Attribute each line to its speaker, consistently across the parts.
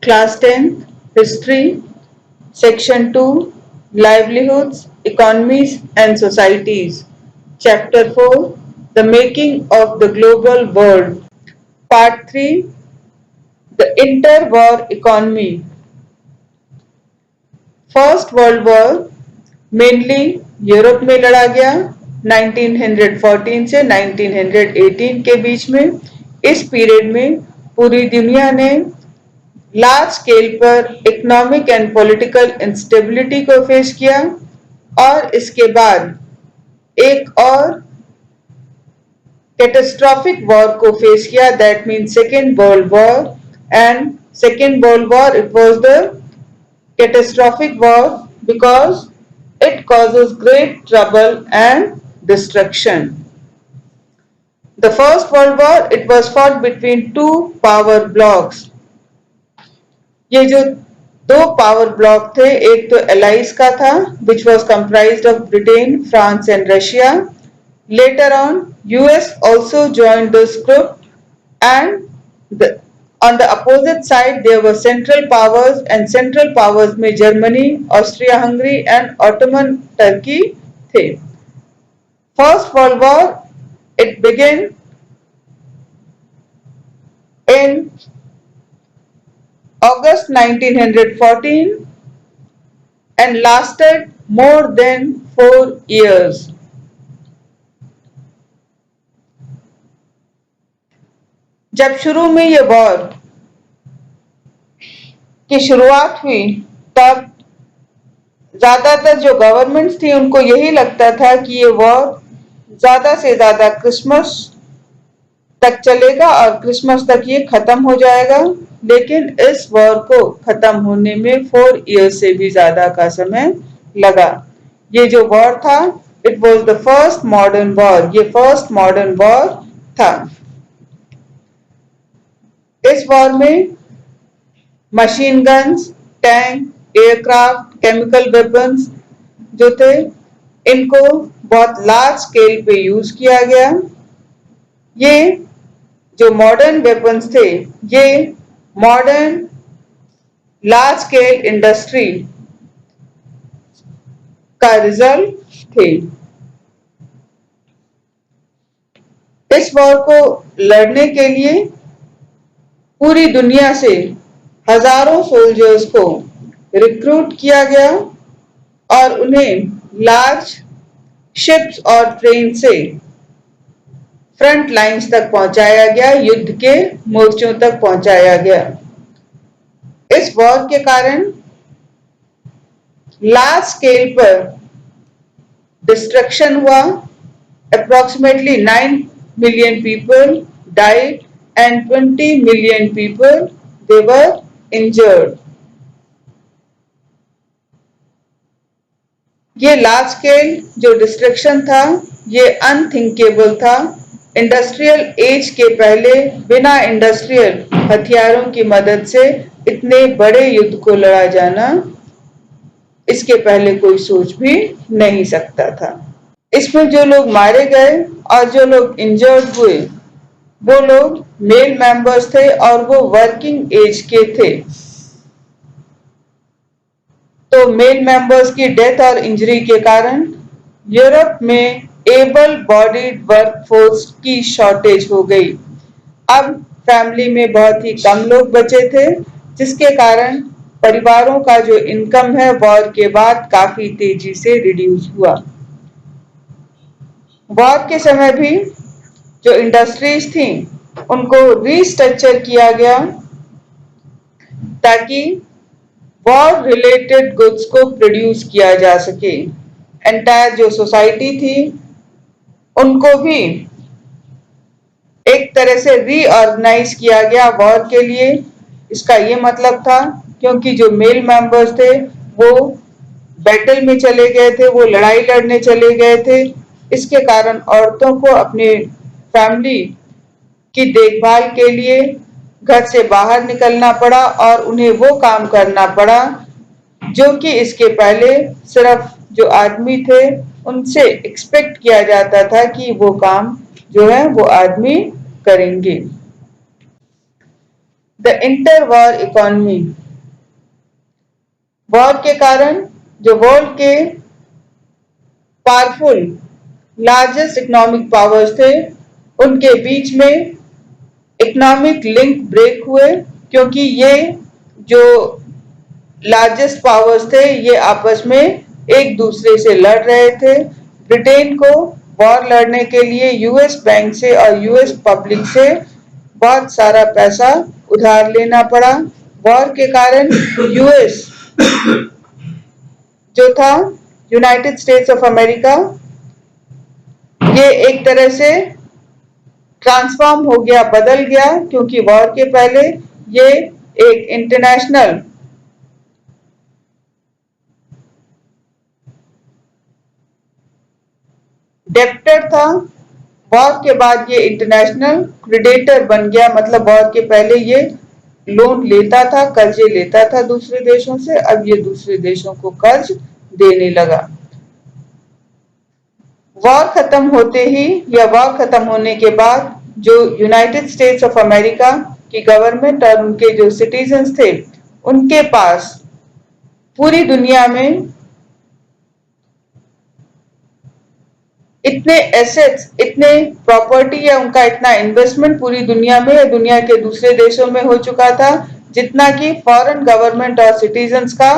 Speaker 1: Class 10th History, Section 2 Livelihoods, Economies and Societies, Chapter 4 The Making of the Global World, Part 3 The Interwar Economy. First world war mainly Europe में लड़ा गया 1914 से 1918 के बीच में। इस period में पूरी दुनिया ने लार्ज स्केल पर इकोनॉमिक एंड पॉलिटिकल इंस्टेबिलिटी को फेस किया और इसके बाद एक और कैटास्ट्रॉफिक वॉर को फेस किया, that mean second world war. And second world war, it was the catastrophic war because it causes great trouble and destruction. The First World War, it was fought between two power blocks. ये जो दो power block थे, एक तो allies का था which was comprised of Britain, France and Russia. Later on, US also joined this group, and on the opposite side there were central powers, and central powers में Germany, Austria-Hungary and Ottoman Turkey थे. First World War, it began in August 1914 and lasted more than 4 years. जब शुरू में ये war की शुरुआत हुई तब ज्यादातर जो गवर्नमेंट्स थी उनको यही लगता था कि ये वॉर ज्यादा से ज्यादा क्रिसमस तक चलेगा और क्रिसमस तक ये खत्म हो जाएगा, लेकिन इस वॉर को खत्म होने में 4 इयर्स से भी ज्यादा का समय लगा। ये जो वॉर था, it was the first modern war, ये फर्स्ट मॉडर्न वॉर था। इस वॉर में machine guns, tank, aircraft, chemical weapons जो थे, इनको बहुत लार्ज स्केल पे यूज किया गया। ये जो मॉडर्न वेपन्स थे, ये मॉडर्न लार्ज स्केल इंडस्ट्री का रिजल्ट थे। इस वॉर को लड़ने के लिए पूरी दुनिया से हजारों सोल्जर्स को रिक्रूट किया गया और उन्हें लार्ज शिप्स और ट्रेन से फ्रंट लाइंस तक पहुंचाया गया, युद्ध के मोर्चों तक पहुंचाया गया। इस वॉर के कारण लार्ज स्केल पर डिस्ट्रक्शन हुआ। Approximately 9 million people died and 20 million people they were injured. ये लार्ज स्केल जो डिस्ट्रक्शन था, ये अनथिंकेबल था। इंडस्ट्रियल एज के पहले बिना इंडस्ट्रियल हथियारों की मदद से इतने बड़े युद्ध को लड़ा जाना, इसके पहले कोई सोच भी नहीं सकता था। इसमें जो लोग मारे गए और जो लोग इंजर्ड हुए, वो लोग मेल मेंबर्स थे और वो वर्किंग एज के थे। तो मेल मेंबर्स की डेथ और इंजरी के कारण यूरोप में एबल बॉडीड वर्कफोर्स की शॉर्टेज हो गई। अब फैमिली में बहुत ही कम लोग बचे थे, जिसके कारण परिवारों का जो इनकम है वॉर के बाद काफी तेजी से रिड्यूस हुआ। वॉर के समय भी जो इंडस्ट्रीज थी उनको रीस्ट्रक्चर किया गया ताकि वॉर रिलेटेड गुड्स को प्रोड्यूस किया जा सके। एंटायर जो सोसाइटी थी उनको भी एक तरह से रीऑर्गेनाइज किया गया वॉर के लिए। इसका ये मतलब था क्योंकि जो मेल मेंबर्स थे वो बैटल में चले गए थे, वो लड़ाई लड़ने चले गए थे, इसके कारण औरतों को अपने फैमिली की देखभाल के लिए घर से बाहर निकलना पड़ा और उन्हें वो काम करना पड़ा जो कि इसके पहले सिर्फ जो आदमी थे उनसे एक्सपेक्ट किया जाता था कि वो काम जो है वो आदमी करेंगे। The inter war economy. War के कारण जो वर्ल्ड के पावरफुल लार्जेस्ट इकोनॉमिक पावर्स थे उनके बीच में इकोनॉमिक लिंक ब्रेक हुए, क्योंकि ये जो लार्जेस्ट पावर्स थे ये आपस में एक दूसरे से लड़ रहे थे। ब्रिटेन को वॉर लड़ने के लिए यूएस बैंक से और यूएस पब्लिक से बहुत सारा पैसा उधार लेना पड़ा। वॉर के कारण यूएस जो था, यूनाइटेड स्टेट्स ऑफ अमेरिका, ये एक तरह से ट्रांसफॉर्म हो गया, बदल गया, क्योंकि वॉर के पहले ये एक इंटरनेशनल डेप्टर था। वॉर के बाद ये इंटरनेशनल क्रेडिटर बन गया, मतलब वॉर के पहले ये लोन लेता था, कर्जे लेता था दूसरे देशों से, अब ये दूसरे देशों को कर्ज देने लगा। वॉर खत्म होते ही या वॉर खत्म होने के बाद जो यूनाइटेड स्टेट्स ऑफ अमेरिका की गवर्नमेंट और उनके जो सिटीजन्स थे उनके पास पूरी दुनिया में इतने एसेट्स, इतने प्रॉपर्टी या उनका इतना इन्वेस्टमेंट पूरी दुनिया में या दुनिया के दूसरे देशों में हो चुका था जितना कि फॉरेन गवर्नमेंट और सिटीजन्स का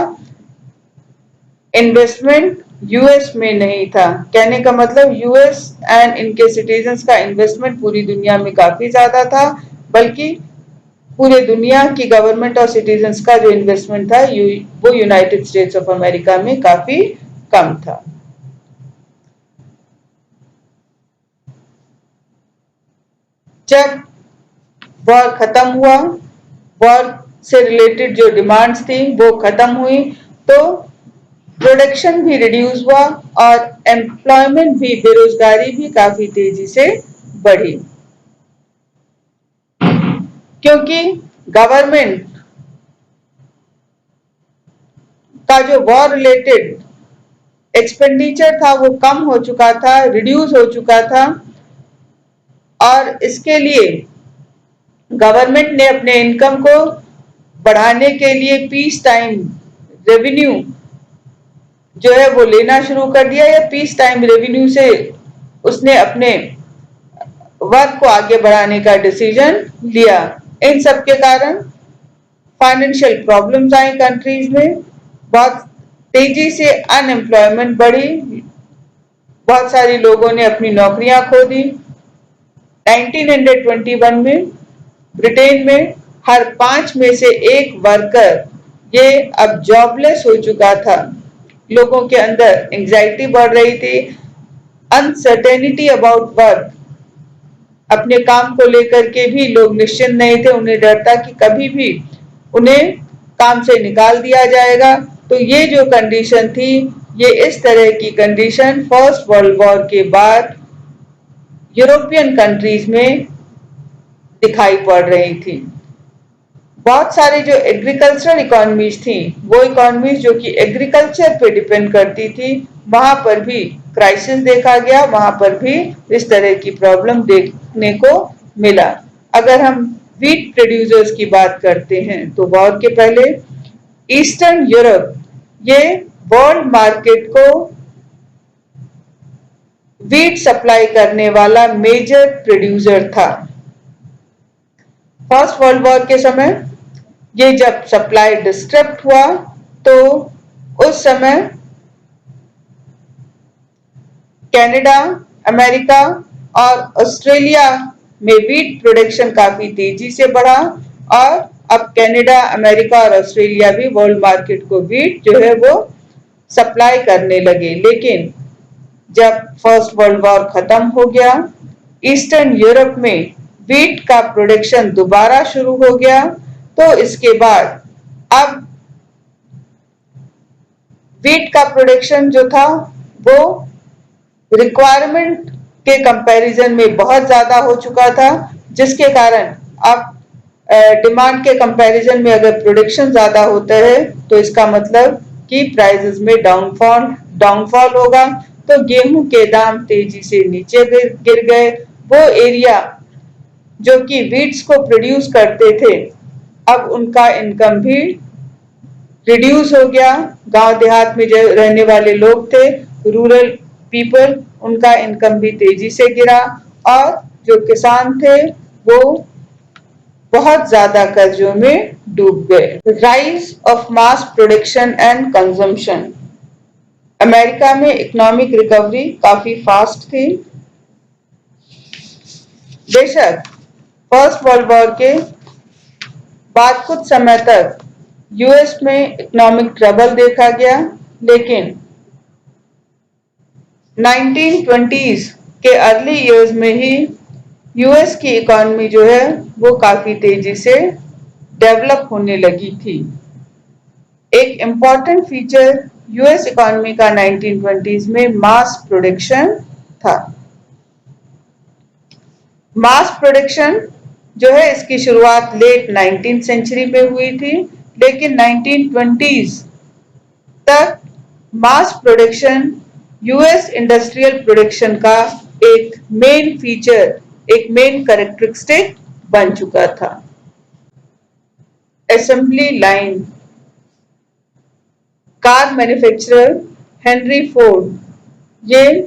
Speaker 1: इन्वेस्टमेंट यूएस में नहीं था। कहने का मतलब यूएस एंड इनके सिटीजन्स का इन्वेस्टमेंट पूरी दुनिया में काफी ज्यादा था, बल्कि पूरे दुनिया की गवर्नमेंट और सिटीजन्स का जो इन्वेस्टमेंट था वो यूनाइटेड स्टेट्स ऑफ अमेरिका में काफी कम था। जब वॉर खत्म हुआ, वॉर से रिलेटेड जो डिमांड्स थी वो खत्म हुई, तो प्रोडक्शन भी रिड्यूस हुआ और एम्प्लॉयमेंट भी, बेरोजगारी भी काफी तेजी से बढ़ी, क्योंकि गवर्नमेंट का जो वॉर रिलेटेड एक्सपेंडिचर था वो कम हो चुका था, रिड्यूस हो चुका था, और इसके लिए गवर्नमेंट ने अपने इनकम को बढ़ाने के लिए पीस टाइम रेवेन्यू जो है वो लेना शुरू कर दिया, या पीस टाइम रेवेन्यू से उसने अपने वर्क को आगे बढ़ाने का डिसीजन लिया। इन सब के कारण फाइनेंशियल प्रॉब्लम्स आई कंट्रीज में, बहुत तेजी से अनएम्प्लॉयमेंट बढ़ी, बहुत सारे लोगों ने अपनी नौकरियां खो दी। 1921 में ब्रिटेन में हर 5 में से 1 वर्कर ये अब जॉबलेस हो चुका था। लोगों के अंदर एंजाइटी बढ़ रही थी, अनसर्टेनिटी अबाउट वर्क, अपने काम को लेकर के भी लोग निश्चिंत नहीं थे, उन्हें डर था कि कभी भी उन्हें काम से निकाल दिया जाएगा। तो ये जो कंडीशन थी, ये इस तरह की कंडीशन फर्स्ट वर्ल्ड वॉर के बाद यूरोपियन कंट्रीज में दिखाई पड़ रही थी। बहुत सारे जो एग्रीकल्चरल इकोनॉमीज थी, वो इकोनॉमीज जो कि एग्रीकल्चर पे डिपेंड करती थी, वहां पर भी क्राइसिस देखा गया, वहां पर भी इस तरह की प्रॉब्लम देखने को मिला। अगर हम व्हीट प्रोड्यूसर्स की बात करते हैं तो वॉर के पहले ईस्टर्न यूरोप ये वर्ल्ड मार्केट को व्हीट सप्लाई करने वाला मेजर प्रोड्यूसर था। फर्स्ट वर्ल्ड वॉर के समय ये जब सप्लाई डिस्टर्ब हुआ तो उस समय कनाडा, अमेरिका और ऑस्ट्रेलिया में व्हीट प्रोडक्शन काफी तेजी से बढ़ा, और अब कनाडा, अमेरिका और ऑस्ट्रेलिया भी वर्ल्ड मार्केट को व्हीट जो है वो सप्लाई करने लगे। लेकिन जब फर्स्ट वर्ल्ड वॉर खत्म हो गया, ईस्टर्न यूरोप में व्हीट का प्रोडक्शन दोबारा शुरू हो गया, तो इसके बाद अब व्हीट का प्रोडक्शन जो था वो रिक्वायरमेंट के कंपैरिजन में बहुत ज्यादा हो चुका था, जिसके कारण अब डिमांड के कंपैरिजन में अगर प्रोडक्शन ज्यादा होता है तो इसका मतलब कि प्राइसेस में डाउनफॉल होगा। तो गेहूं के दाम तेजी से नीचे गिर गए। वो एरिया जो कि व्हीट्स को प्रोड्यूस करते थे अब उनका इनकम भी रिड्यूस हो गया। गांव देहात में जो रहने वाले लोग थे, रूरल पीपल, उनका इनकम भी तेजी से गिरा और जो किसान थे वो बहुत ज्यादा कर्जों में डूब गए। Rise of mass production and consumption. America में इकोनॉमिक रिकवरी काफी फास्ट थी। बेशक फर्स्ट वर्ल्ड वॉर के बाद कुछ समय तक यूएस में इकोनॉमिक ट्रबल देखा गया, लेकिन 1920s के अर्ली ईयर्स में ही यूएस की इकोनॉमी जो है वो काफी तेजी से डेवलप होने लगी थी। एक इम्पॉर्टेंट फीचर यूएस इकोनॉमी का 1920s में मास प्रोडक्शन था। मास प्रोडक्शन जो है इसकी शुरुआत लेट 19th सेंचुरी में हुई थी, लेकिन 1920s तक mass production US industrial production का एक मेन फीचर, एक मेन कैरेक्टरिस्टिक बन चुका था। Assembly line. Car manufacturer Henry Ford ये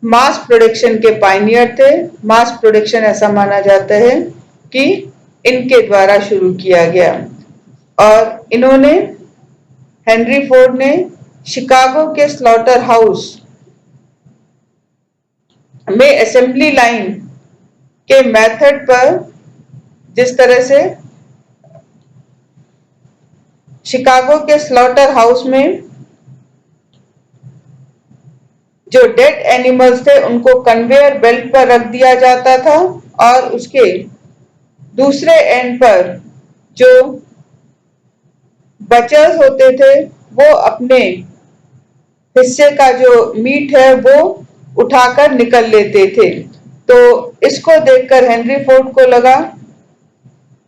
Speaker 1: मास प्रोडक्शन के पायनियर थे। मास प्रोडक्शन ऐसा माना जाता है कि इनके द्वारा शुरू किया गया और इन्होंने, हेनरी फोर्ड ने शिकागो के स्लॉटर हाउस में असेंबली लाइन के मेथड पर, जिस तरह से शिकागो के स्लॉटर हाउस में जो डेड एनिमल्स थे उनको कन्वेयर बेल्ट पर रख दिया जाता था और उसके दूसरे एंड पर जो बचर्स होते थे वो अपने हिस्से का जो मीट है वो उठाकर निकल लेते थे। तो इसको देखकर हेनरी फोर्ड को लगा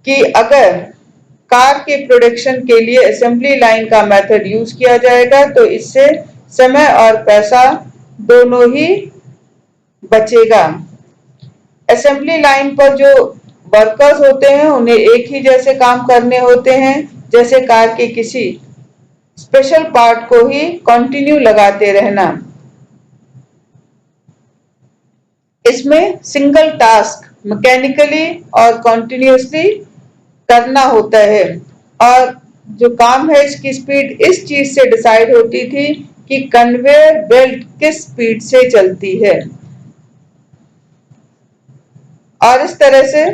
Speaker 1: कि अगर कार के प्रोडक्शन के लिए असेंबली लाइन का मेथड यूज किया जाएगा तो इससे समय और पैसा दोनों ही बचेगा। असेंबली लाइन पर जो वर्कर्स होते हैं उन्हें एक ही जैसे काम करने होते हैं, जैसे कार के किसी स्पेशल पार्ट को ही कंटिन्यू लगाते रहना। इसमें सिंगल टास्क मैकेनिकली और कंटिन्यूअसली करना होता है और जो काम है इसकी स्पीड इस चीज से डिसाइड होती थी कि कन्वेयर बेल्ट किस स्पीड से चलती है और इस तरह से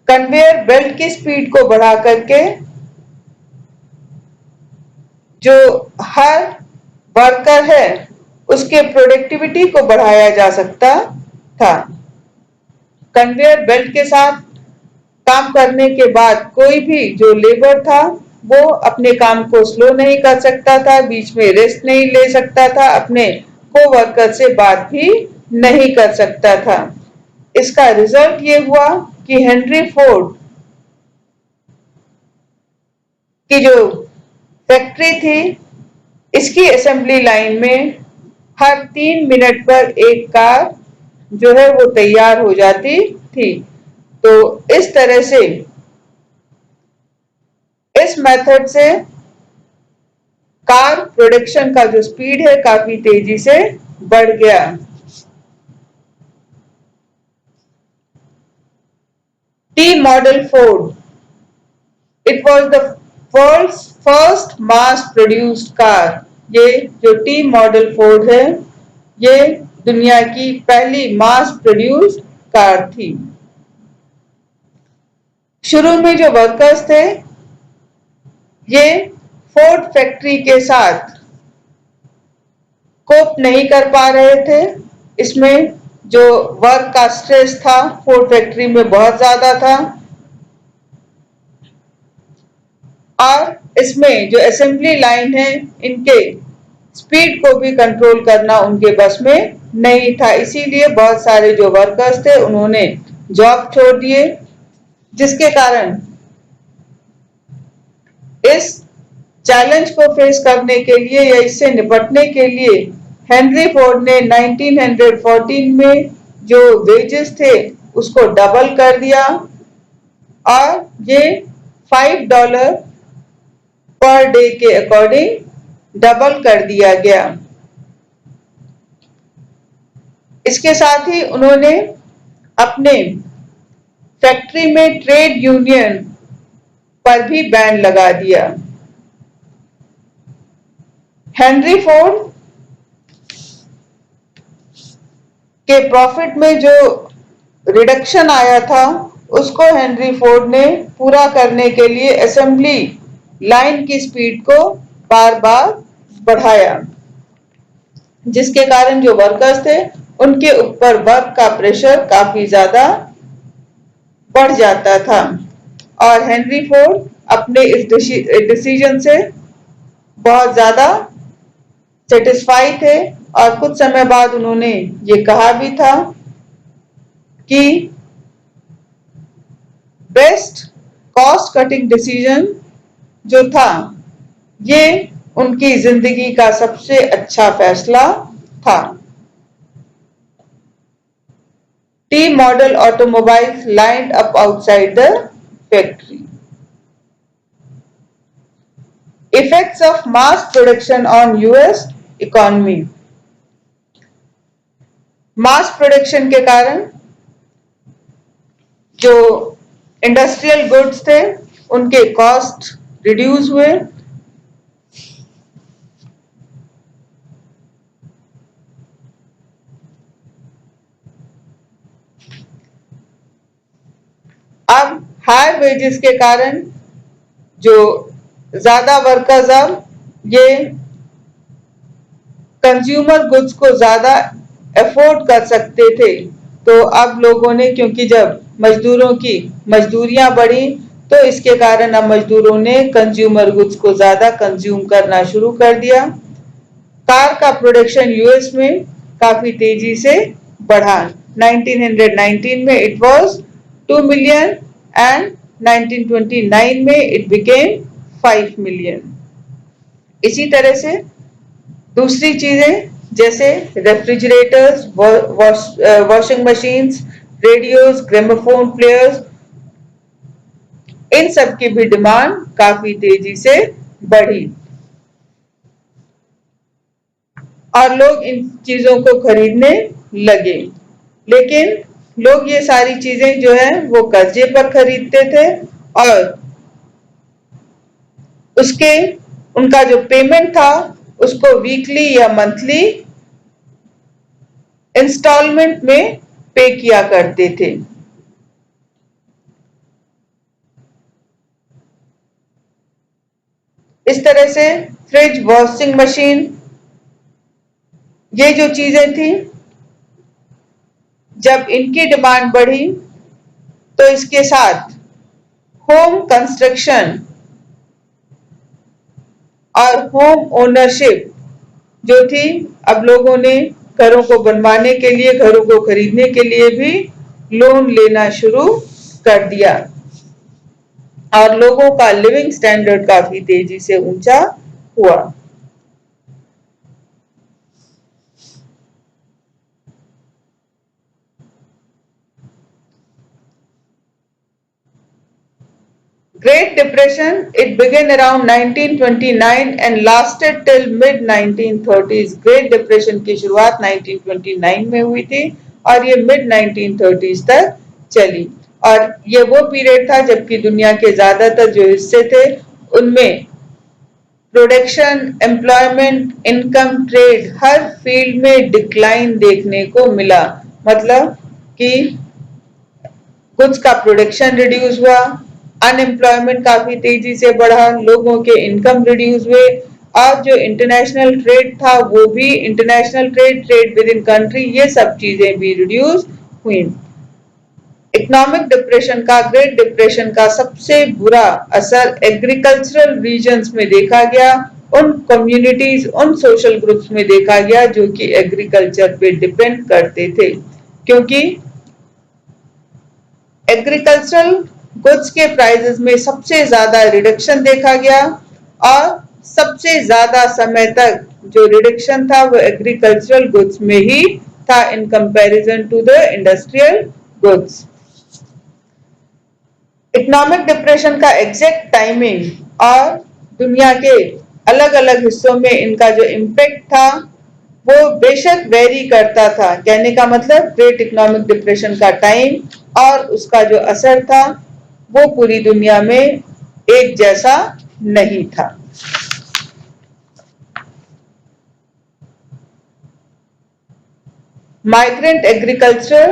Speaker 1: कन्वेयर बेल्ट की स्पीड को बढ़ा करके जो हर वर्कर है उसके प्रोडक्टिविटी को बढ़ाया जा सकता था। कन्वेयर बेल्ट के साथ काम करने के बाद कोई भी जो लेबर था वो अपने काम को स्लो नहीं कर सकता था, बीच में रेस्ट नहीं ले सकता था, अपने कोवर्कर से बात भी नहीं कर सकता था। इसका रिजल्ट ये हुआ कि हेनरी फोर्ड की जो फैक्ट्री थी इसकी असेंबली लाइन में हर 3 मिनट पर एक कार जो है वो तैयार हो जाती थी। तो इस तरह से इस मेथड से कार प्रोडक्शन का जो स्पीड है काफी तेजी से बढ़ गया। T model Ford, it was the world's first mass produced car. ये जो टी मॉडल फोर्ड है ये दुनिया की पहली मास प्रोड्यूस्ड कार थी। शुरू में जो वर्कर्स थे ये फोर्ड फैक्ट्री के साथ कोप नहीं कर पा रहे थे। इसमें जो वर्क का स्ट्रेस था फोर्ड फैक्ट्री में बहुत ज्यादा था और इसमें जो असेंबली लाइन है इनके स्पीड को भी कंट्रोल करना उनके बस में नहीं था। इसीलिए बहुत सारे जो वर्कर्स थे उन्होंने जॉब छोड़ दिए, जिसके कारण इस चैलेंज को फेस करने के लिए या इससे निपटने के लिए हेनरी फोर्ड ने 1914 में जो वेजेस थे उसको डबल कर दिया और ये $5 पर डे के अकॉर्डिंग डबल कर दिया गया। इसके साथ ही उन्होंने अपने फैक्ट्री में ट्रेड यूनियन पर भी बैन लगा दिया। हेनरी फोर्ड के प्रॉफिट में जो रिडक्शन आया था उसको हेनरी फोर्ड ने पूरा करने के लिए असेंबली लाइन की स्पीड को बार बार बढ़ाया, जिसके कारण जो वर्कर्स थे उनके ऊपर वर्क का प्रेशर काफी ज्यादा बढ़ जाता था। और हेनरी फोर्ड अपने इस डिसीजन से बहुत ज्यादा सेटिस्फाई थे और कुछ समय बाद उन्होंने ये कहा भी था कि बेस्ट कॉस्ट कटिंग डिसीजन जो था ये उनकी जिंदगी का सबसे अच्छा फैसला था। T model automobiles lined up outside the factory. Effects of mass production on US economy. Mass production के कारण जो इंडस्ट्रियल गुड्स थे उनके कॉस्ट रिड्यूस हुए। अब हायर वेजेस के कारण जो ज्यादा वर्कर्स अब ये कंज्यूमर गुड्स को ज्यादा अफोर्ड कर सकते थे, तो अब लोगों ने, क्योंकि जब मजदूरों की मजदूरियां बढ़ी तो इसके कारण अब मजदूरों ने कंज्यूमर गुड्स को ज्यादा कंज्यूम करना शुरू कर दिया। कार का प्रोडक्शन यूएस में काफी तेजी से बढ़ा। 1919 में इट वाज 2 मिलियन एंड 1929 में इट बिकेम 5 मिलियन। इसी तरह से दूसरी चीजें जैसे refrigerators, washing machines, radios, gramophone players, इन सब की भी डिमांड काफी तेजी से बढ़ी और लोग इन चीजों को खरीदने लगे। लेकिन लोग ये सारी चीजें जो है वो कर्जे पर खरीदते थे और उसके उनका जो पेमेंट था उसको वीकली या मंथली इंस्टॉलमेंट में पे किया करते थे। इस तरह से फ्रिज, वॉशिंग मशीन, ये जो चीजें थी, जब इनकी डिमांड बढ़ी तो इसके साथ होम कंस्ट्रक्शन और होम ओनरशिप जो थी, अब लोगों ने घरों को बनवाने के लिए, घरों को खरीदने के लिए भी लोन लेना शुरू कर दिया और लोगों का लिविंग स्टैंडर्ड काफी तेजी से ऊंचा हुआ। Great Depression, it began around 1929 and lasted till mid 1930s. Great Depression की शुरुआत 1929 में हुई थी और ये मिड 1930s तक चली और ये वो पीरियड था जबकि दुनिया के ज्यादातर जो हिस्से थे उनमें प्रोडक्शन, एम्प्लॉयमेंट, इनकम, ट्रेड, हर फील्ड में डिक्लाइन देखने को मिला। मतलब कि गुड्स का प्रोडक्शन रिड्यूस हुआ, अनएम्प्लॉयमेंट काफी तेजी से बढ़ा, लोगों के इनकम रिड्यूस हुए और जो इंटरनेशनल ट्रेड था वो भी, international trade with in country, ये सब चीजें भी रिड्यूस हुई। इकोनॉमिक डिप्रेशन का, ग्रेट डिप्रेशन का सबसे बुरा असर एग्रीकल्चरल रीजन्स में देखा गया, उन कम्युनिटीज, उन सोशल ग्रुप्स में देखा गया जो कि एग्रीकल्चर पे डिपेंड करते थे, क्योंकि एग्रीकल्चरल गुड्स के प्राइसेस में सबसे ज्यादा रिडक्शन देखा गया और सबसे ज्यादा समय तक जो रिडक्शन था वो एग्रीकल्चरल गुड्स में ही था in comparison to the industrial goods. Economic depression का एग्जैक्ट टाइमिंग और दुनिया के अलग अलग हिस्सों में इनका जो इम्पैक्ट था वो बेशक वेरी करता था। कहने का मतलब ग्रेट इकोनॉमिक डिप्रेशन का टाइम और उसका जो असर था वो पूरी दुनिया में एक जैसा नहीं था। Migrant agriculture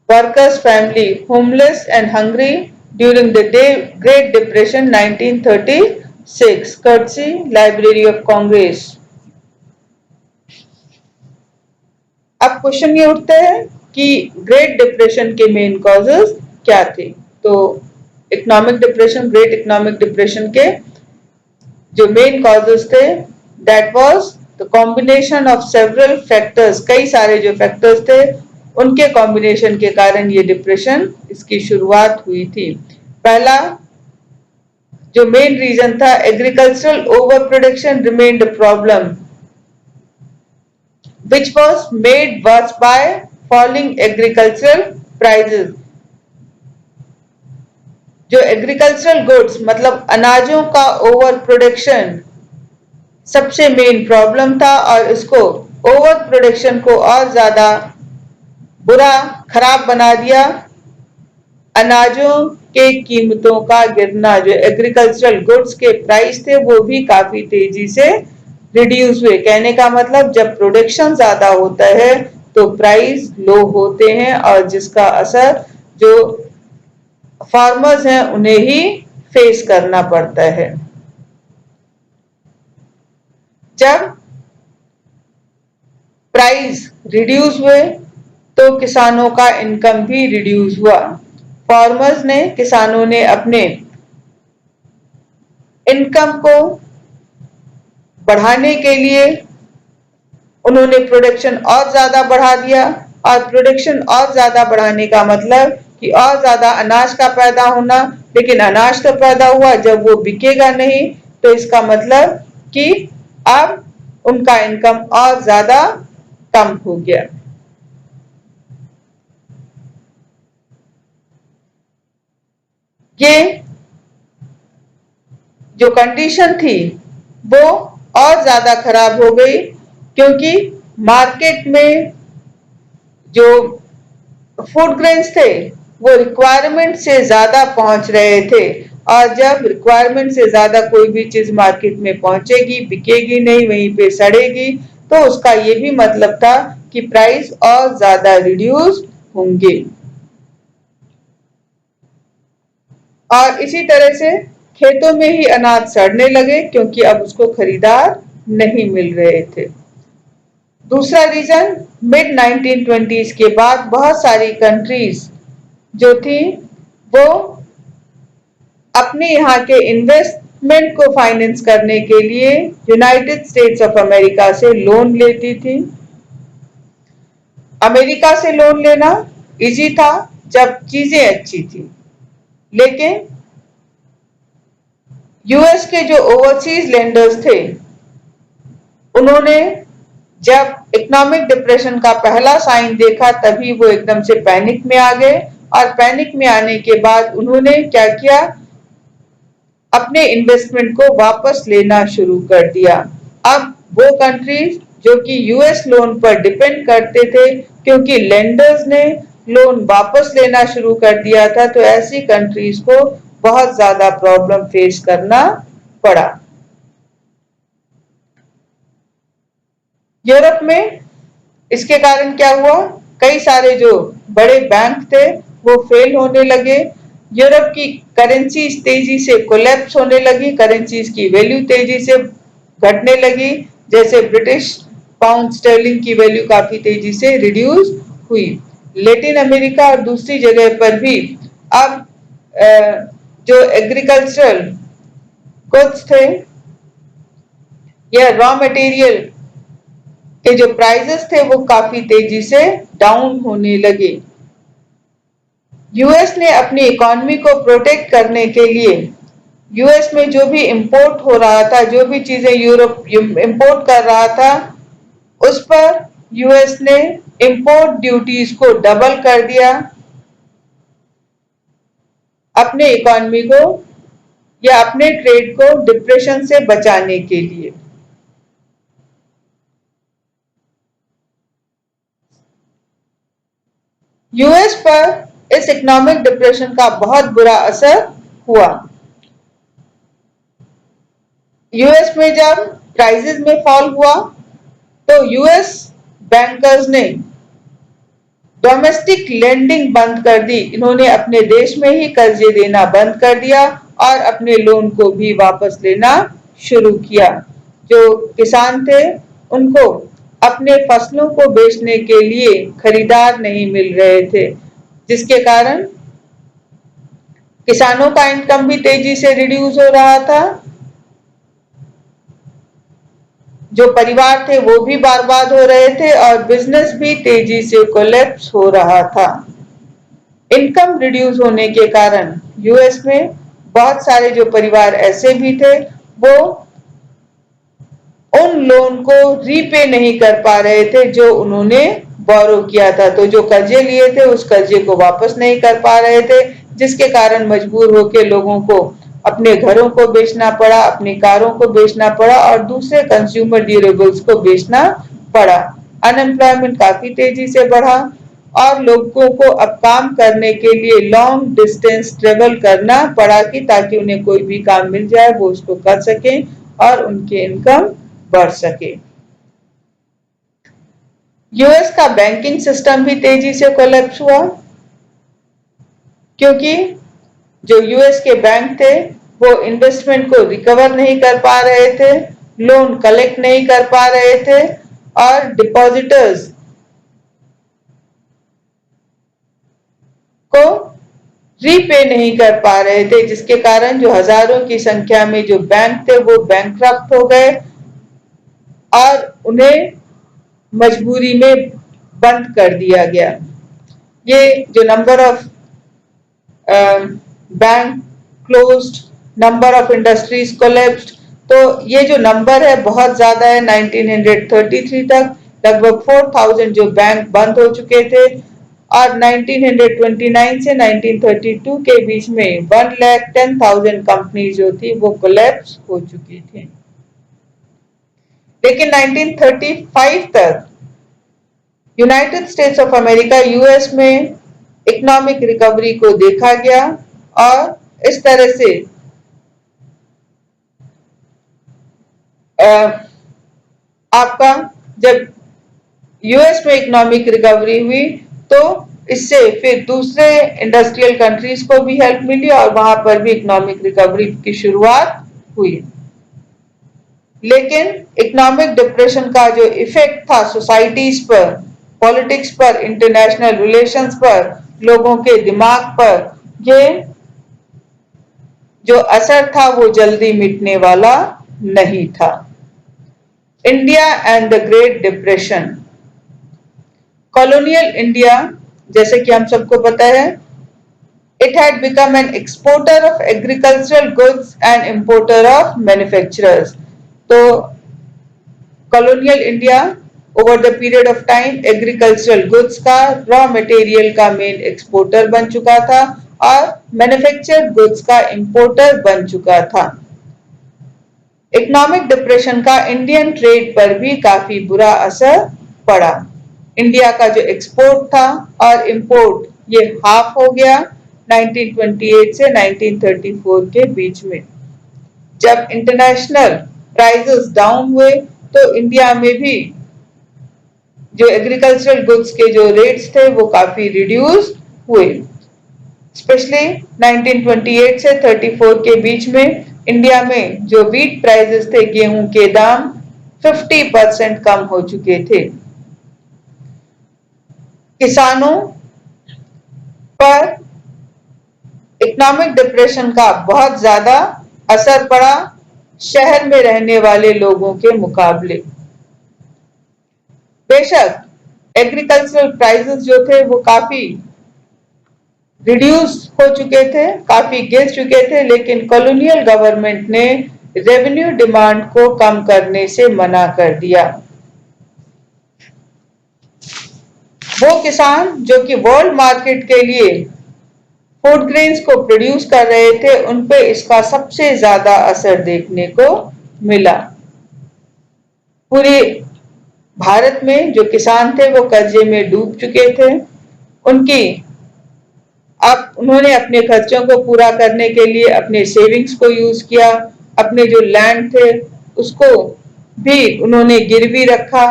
Speaker 1: workers family homeless and hungry during the Great Depression 1936 courtesy Library of Congress। अब क्वेश्चन ये उठते हैं कि ग्रेट डिप्रेशन के मेन कॉजेस क्या थे। तो economic depression, great economic depression के जो मेन कॉजेस थे that was the combination of several factors, कई सारे जो फैक्टर्स थे उनके कॉम्बिनेशन के कारण ये डिप्रेशन इसकी शुरुआत हुई थी। पहला जो मेन रीजन था, agricultural over production remained a problem which was made worse by falling agricultural prices। जो एग्रीकल्चरल गुड्स मतलब अनाजों का ओवर प्रोडक्शन सबसे मेन प्रॉब्लम था और इसको ओवर प्रोडक्शन को और ज्यादा बुरा खराब बना दिया अनाजों के कीमतों का गिरना। जो एग्रीकल्चरल गुड्स के प्राइस थे वो भी काफी तेजी से रिड्यूस हुए। कहने का मतलब जब प्रोडक्शन ज्यादा होता है तो प्राइस लो होते हैं और जिसका असर जो फार्मर्स हैं उन्हें ही फेस करना पड़ता है। जब प्राइस रिड्यूस हुए तो किसानों का इनकम भी रिड्यूस हुआ। फार्मर्स ने, किसानों ने अपने इनकम को बढ़ाने के लिए उन्होंने प्रोडक्शन और ज्यादा बढ़ा दिया और प्रोडक्शन और ज्यादा बढ़ाने का मतलब कि और ज्यादा अनाज का पैदा होना। लेकिन अनाज तो पैदा हुआ, जब वो बिकेगा नहीं तो इसका मतलब कि अब उनका इनकम और ज्यादा कम हो गया। ये जो कंडीशन थी वो और ज्यादा खराब हो गई क्योंकि मार्केट में जो फूड ग्रेन्स थे वो रिक्वायरमेंट से ज्यादा पहुंच रहे थे और जब रिक्वायरमेंट से ज्यादा कोई भी चीज मार्केट में पहुंचेगी, बिकेगी नहीं, वहीं पे सड़ेगी, तो उसका ये भी मतलब था कि प्राइस और ज्यादा रिड्यूस होंगे। और इसी तरह से खेतों में ही अनाज सड़ने लगे क्योंकि अब उसको खरीदार नहीं मिल रहे थे। दूसरा रीजन, मिड 1920s के बाद बहुत सारी कंट्रीज जो थी वो अपने यहाँ के इन्वेस्टमेंट को फाइनेंस करने के लिए यूनाइटेड स्टेट्स ऑफ अमेरिका से लोन लेती थी। अमेरिका से लोन लेना इजी था जब चीजें अच्छी थी, लेकिन यूएस के जो ओवरसीज लेंडर्स थे उन्होंने जब इकोनॉमिक डिप्रेशन का पहला साइन देखा तभी वो एकदम से पैनिक में आ गए और पैनिक में आने के बाद उन्होंने क्या किया, अपने इन्वेस्टमेंट को वापस लेना शुरू कर दिया। अब वो कंट्रीज जो कि यूएस लोन पर डिपेंड करते थे क्योंकि लेंडर्स ने लोन वापस लेना शुरू कर दिया था, तो ऐसी कंट्रीज को बहुत ज्यादा प्रॉब्लम फेस करना पड़ा। यूरोप में इसके कारण क्या हुआ, कई सारे जो बड़े बैंक थे वो फेल होने लगे। यूरोप की करेंसी तेजी से कोलैप्स होने लगी, करेंसीज की वैल्यू तेजी से घटने लगी। जैसे ब्रिटिश पाउंड स्टर्लिंग की वैल्यू काफी तेजी से रिड्यूस हुई। लैटिन अमेरिका और दूसरी जगह पर भी अब जो एग्रीकल्चरल गुड्स थे या रॉ मटेरियल के जो प्राइसेस थे वो काफी तेजी से डाउन होने लगे। यूएस ने अपनी इकोनॉमी को प्रोटेक्ट करने के लिए यूएस में जो भी इंपोर्ट हो रहा था, जो भी चीजें यूरोप इंपोर्ट कर रहा था, उस पर यूएस ने इंपोर्ट ड्यूटीज को डबल कर दिया। अपने इकोनॉमी को या अपने ट्रेड को डिप्रेशन से बचाने के लिए। यूएस पर इस इकोनॉमिक डिप्रेशन का बहुत बुरा असर हुआ। यूएस में जब प्राइसेस में फॉल हुआ तो यूएस बैंकर्स ने डोमेस्टिक लेंडिंग बंद कर दी। इन्होंने अपने देश में ही कर्जे देना बंद कर दिया और अपने लोन को भी वापस लेना शुरू किया। जो किसान थे उनको अपने फसलों को बेचने के लिए खरीदार नहीं मिल रहे थे, जिसके कारण किसानों का इनकम भी तेजी से रिड्यूस हो रहा था। जो परिवार थे वो भी बर्बाद हो रहे थे और बिजनेस भी तेजी से कोलैप्स हो रहा था। इनकम रिड्यूस होने के कारण यूएस में बहुत सारे जो परिवार ऐसे भी थे वो उन लोन को रीपे नहीं कर पा रहे थे जो उन्होंने बोरो किया था। तो जो कर्जे लिए थे उस कर्जे को वापस नहीं कर पा रहे थे, जिसके कारण मजबूर होकर लोगों को अपने घरों को बेचना पड़ा, अपनी कारों को बेचना पड़ा और दूसरे कंज्यूमर ड्यूरेबल्स को बेचना पड़ा। अनएम्प्लॉयमेंट काफी तेजी से बढ़ा और लोगों को अब काम करने के लिए लॉन्ग डिस्टेंस ट्रेवल करना पड़ा कि ताकि उन्हें कोई भी काम मिल जाए वो उसको कर सकें और उनकी इनकम बढ़ सके। यूएस का बैंकिंग सिस्टम भी तेजी से कोलैप्स हुआ, क्योंकि जो यूएस के बैंक थे वो इन्वेस्टमेंट को रिकवर नहीं कर पा रहे थे, लोन कलेक्ट नहीं कर पा रहे थे और डिपॉजिटर्स को रीपे नहीं कर पा रहे थे, जिसके कारण जो हजारों की संख्या में जो बैंक थे वो बैंकक्रप्ट हो गए और उन्हें मजबूरी में बंद कर दिया गया। ये जो number of bank closed, number of industries collapsed, तो ये जो नंबर है बहुत ज्यादा है। 1933 तक लगभग 4000 जो बैंक बंद हो चुके थे और 1929 से 1932 के बीच में 1,10,000 कंपनी जो थी वो कोलैप्स हो चुकी थी। लेकिन 1935 तक United states of America US में इकोनॉमिक रिकवरी को देखा गया और इस तरह से आपका जब यूएस में इकोनॉमिक रिकवरी हुई तो इससे फिर दूसरे इंडस्ट्रियल कंट्रीज को भी हेल्प मिली और वहां पर भी इकोनॉमिक रिकवरी की शुरुआत हुई। लेकिन इकोनॉमिक डिप्रेशन का जो इफेक्ट था सोसाइटीज पर, पॉलिटिक्स पर, इंटरनेशनल रिलेशंस पर, लोगों के दिमाग पर, ये जो असर था वो जल्दी मिटने वाला नहीं था। India and the great depression. Colonial India, जैसे कि हम सबको पता है, it had become an exporter of agricultural goods and importer of manufacturers. तो colonial India over the period of time agricultural goods का, रॉ मटेरियल का मेन एक्सपोर्टर बन चुका था और मैन्युफैक्चर्ड गुड्स का इंपोर्टर बन चुका था। इकोनॉमिक डिप्रेशन का इंडियन ट्रेड पर भी काफी बुरा असर पड़ा। इंडिया का जो एक्सपोर्ट था और इंपोर्ट ये हाफ हो गया 1928 से 1934 के बीच में। जब इंटरनेशनल प्राइसेस डाउन हुए तो इंडिया में भी जो एग्रीकल्चरल गुड्स के जो रेट्स थे वो काफी रिड्यूस हुए। स्पेशली 1928 से 34 के बीच में इंडिया में जो व्हीट प्राइसेस थे, गेहूं के दाम 50% कम हो चुके थे। किसानों पर इकोनॉमिक डिप्रेशन का बहुत ज्यादा असर पड़ा शहर में रहने वाले लोगों के मुकाबले। बेशक एग्रीकल्चरल प्राइसेस जो थे वो काफी रिड्यूस हो चुके थे, काफी गिर चुके थे, लेकिन कॉलोनियल गवर्नमेंट ने रेवेन्यू डिमांड को कम करने से मना कर दिया। वो किसान जो कि वर्ल्ड मार्केट के लिए फूड ग्रेन्स को प्रोड्यूस कर रहे थे उन पे इसका सबसे ज्यादा असर देखने को मिला। पूरे भारत में जो किसान थे वो कर्जे में डूब चुके थे। उनकी अब उन्होंने अपने खर्चों को पूरा करने के लिए अपने सेविंग्स को यूज किया। अपने जो लैंड थे उसको भी उन्होंने गिरवी रखा।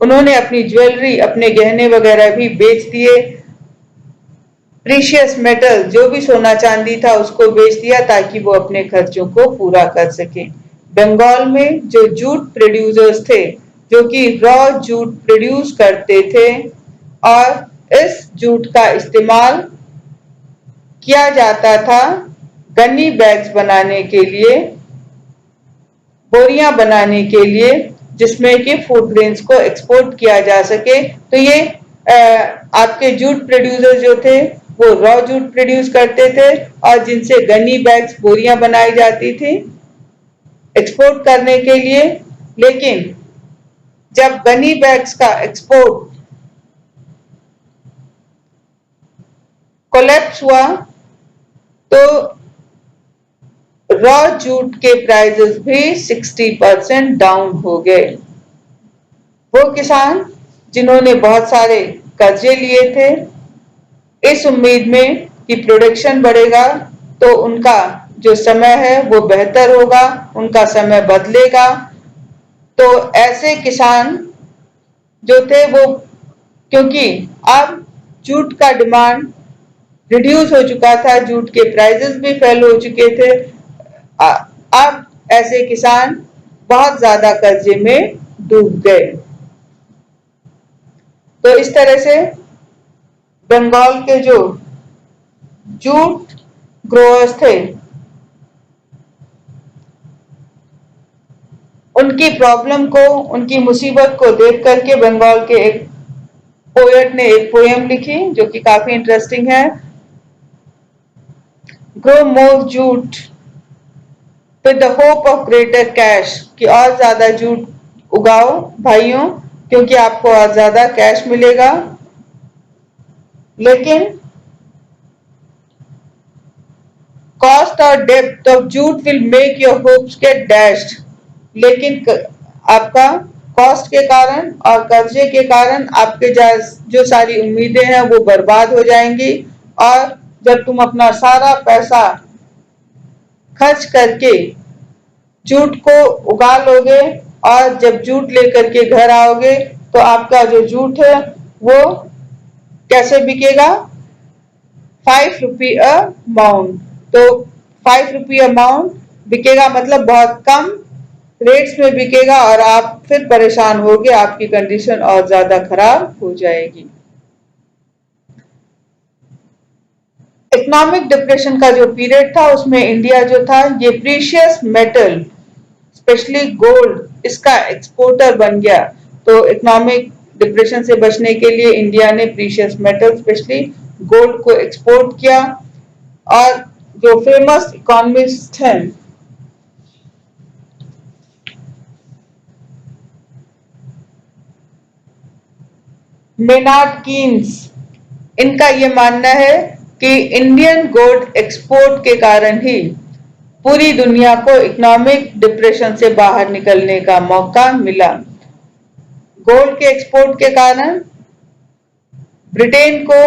Speaker 1: उन्होंने अपनी ज्वेलरी, अपने गहने वगैरह भी बेच दिए। प्रीशियस मेटल जो भी सोना चांदी था उसको बेच दिया ताकि वो अपने खर्चों को पूरा कर सके। बंगाल में जो जूट प्रोड्यूसर्स थे, जो कि रॉ जूट प्रोड्यूस करते थे और इस जूट का इस्तेमाल किया जाता था गन्नी बैग्स बनाने के लिए, बोरियां बनाने के लिए, जिसमें कि फूड ग्रेन्स को एक्सपोर्ट किया जा सके। तो ये आपके जूट प्रोड्यूसर जो थे वो रॉ जूट प्रोड्यूस करते थे और जिनसे गन्नी बैग्स, बोरियां बनाई जाती थी एक्सपोर्ट करने के लिए। लेकिन जब गन्नी बैग्स का एक्सपोर्ट कोलैप्स हुआ तो रॉ जूट के प्राइसेस भी 60% डाउन हो गए। वो किसान जिन्होंने बहुत सारे कर्जे लिए थे इस उम्मीद में कि प्रोडक्शन बढ़ेगा तो उनका जो समय है वो बेहतर होगा, उनका समय बदलेगा, तो ऐसे किसान जो थे वो, क्योंकि अब जूट का डिमांड रिड्यूस हो चुका था, जूट के प्राइसेस भी फेल हो चुके थे, अब ऐसे किसान बहुत ज्यादा कर्जे में डूब गए। तो इस तरह से बंगाल के जो जूट ग्रोअर्स थे उनकी प्रॉब्लम को, उनकी मुसीबत को देख करके बंगाल के एक पोएट ने एक पोएम लिखी जो कि काफी इंटरेस्टिंग है। Grow more jute with the hope of greater cash, कि और ज्यादा जूट उगाओ भाइयों क्योंकि आपको और ज्यादा कैश मिलेगा। लेकिन कॉस्ट और depth of jute will make your hopes get dashed, लेकिन आपका कॉस्ट के कारण और कर्जे के कारण आपके जो सारी उम्मीदें हैं वो बर्बाद हो जाएंगी। और जब तुम अपना सारा पैसा खर्च करके जूट को उगा लोगे और जब जूट लेकर के घर आओगे तो आपका जो जूट है वो कैसे बिकेगा? 5 रुपी अ माउंट। तो 5 रुपी अ माउंट बिकेगा, मतलब बहुत कम रेट्स में बिकेगा और आप फिर परेशान होगे, आपकी कंडीशन और ज्यादा खराब हो जाएगी। इकोनॉमिक डिप्रेशन का जो पीरियड था उसमें इंडिया जो था ये प्रीशियस मेटल स्पेशली गोल्ड इसका एक्सपोर्टर बन गया। तो इकोनॉमिक डिप्रेशन से बचने के लिए इंडिया ने प्रीशियस मेटल स्पेशली गोल्ड को एक्सपोर्ट किया। और जो फेमस इकोनॉमिस्ट हैं मेनार्ड कीन्स, इनका ये मानना है कि इंडियन गोल्ड एक्सपोर्ट के कारण ही पूरी दुनिया को इकोनॉमिक डिप्रेशन से बाहर निकलने का मौका मिला। गोल्ड के एक्सपोर्ट के कारण ब्रिटेन को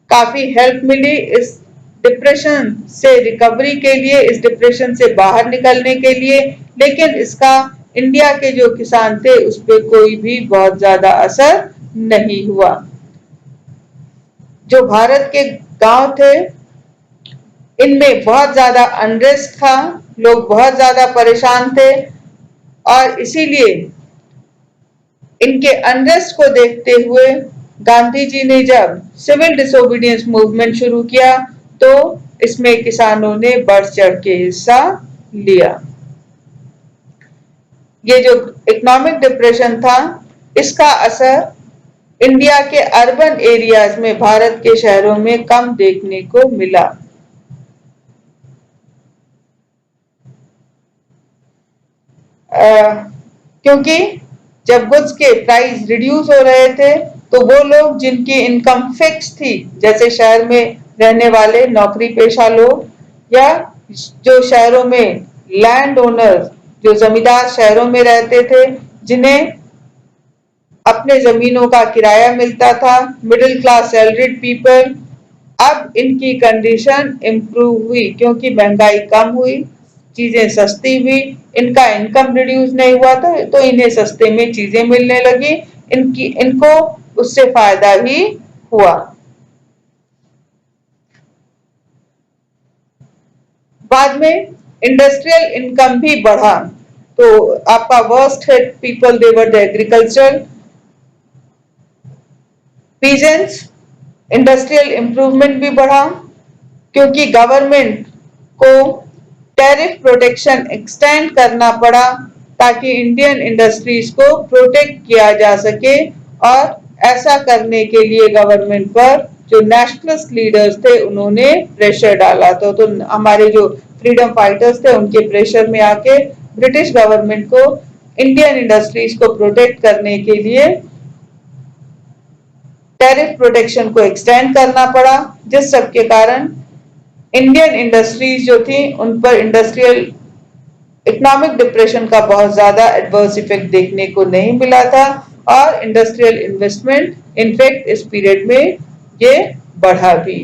Speaker 1: काफी हेल्प मिली इस डिप्रेशन से रिकवरी के लिए, इस डिप्रेशन से बाहर निकलने के लिए। लेकिन इसका इंडिया के जो किसान थे उस पर कोई भी बहुत ज्यादा असर नहीं हुआ। जो भारत के गांव थे इनमें बहुत ज्यादा अनरेस्ट था, लोग बहुत ज्यादा परेशान थे और इसीलिए इनके अनरेस्ट को देखते हुए गांधी जी ने जब सिविल डिसोबीडियंस मूवमेंट शुरू किया तो इसमें किसानों ने बढ़ चढ़ के हिस्सा लिया। ये जो इकोनॉमिक डिप्रेशन था इसका असर इंडिया के अर्बन एरियाज में, भारत के शहरों में कम देखने को मिला। क्योंकि जब गुड्स के प्राइस रिड्यूस हो रहे थे तो वो लोग जिनकी इनकम फिक्स थी, जैसे शहर में रहने वाले नौकरी पेशा लोग, या जो शहरों में लैंड ओनर, जो जमींदार शहरों में रहते थे, जिन्हें अपने जमीनों का किराया मिलता था, मिडिल क्लास सैलरीड पीपल, अब इनकी कंडीशन इम्प्रूव हुई क्योंकि महंगाई कम हुई, चीजें सस्ती हुई, इनका इनकम रिड्यूस नहीं हुआ था, तो इन्हें सस्ते में चीजें मिलने लगी, इनको उससे फायदा ही हुआ। बाद में इंडस्ट्रियल इनकम भी बढ़ा। तो आपका worst hit people they were the agriculture peasants. Industrial improvement भी बढ़ा क्योंकि गवर्नमेंट को टैरिफ प्रोटेक्शन एक्सटेंड करना पड़ा ताकि इंडियन इंडस्ट्रीज को प्रोटेक्ट किया जा सके, और ऐसा करने के लिए गवर्नमेंट पर जो नेशनलिस्ट लीडर्स थे उन्होंने प्रेशर डाला। तो हमारे जो फ्रीडम फाइटर्स थे उनके प्रेशर में आके ब्रिटिश गवर्नमेंट को इंडियन इंडस्ट्रीज को प्रोटेक्ट करने के लिए टैरिफ प्रोटेक्शन को एक्सटेंड करना पड़ा, जिस सब के कारण इंडियन इंडस्ट्रीज जो थी उन पर इंडस्ट्रियल इकोनॉमिक डिप्रेशन का बहुत ज्यादा एडवर्स इफेक्ट देखने को नहीं मिला था, और इंडस्ट्रियल इन्वेस्टमेंट इनफैक्ट इस पीरियड में ये बढ़ा भी।